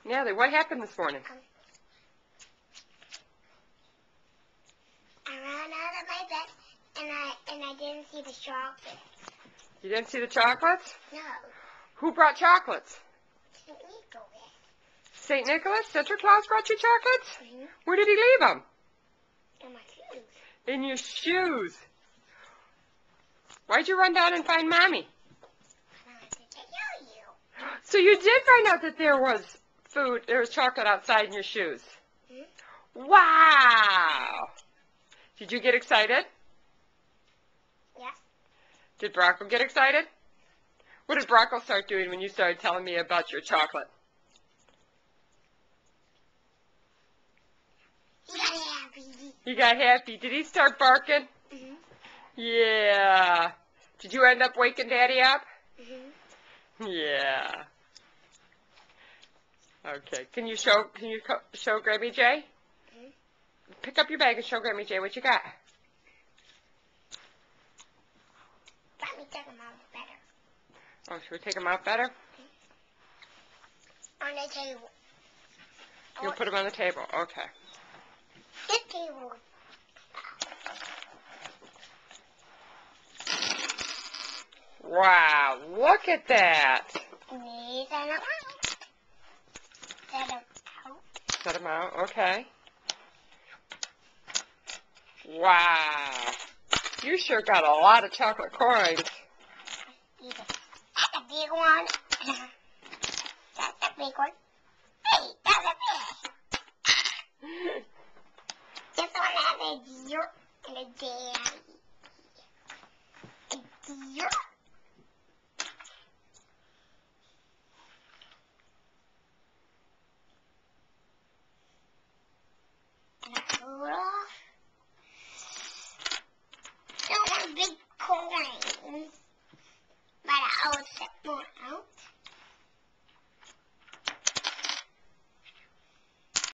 Natalie, what happened this morning? I ran out of my bed and I didn't see the chocolate. You didn't see the chocolates? No. Who brought chocolates? St. Nicholas. St. Nicholas? Santa Claus brought you chocolates? Mm-hmm. Where did he leave them? In my shoes. In your shoes. Why'd you run down and find Mommy? I wanted to tell you. So you did find out that there was food, there was chocolate outside in your shoes. Mm-hmm. Wow! Did you get excited? Yes. Did Bronco get excited? What did Bronco start doing when you started telling me about your chocolate? He got happy. He got happy. Did he start barking? Mm-hmm. Yeah. Did you end up waking Daddy up? Mm-hmm. Yeah. Okay. Can you show Grammy J? Mm-hmm. Pick up your bag and show Grammy J what you got. Let me take him out better. Oh, should we take them out better? On the table. You'll put them on the table. Okay. This table. Wow, look at that. Set them out. Set them out. Set them out, okay. Wow. You sure got a lot of chocolate coins. That's a big one. That's a big one. Hey, that's a big. This one has a deer and a daddy. A deer. And a poodle. That one big coin.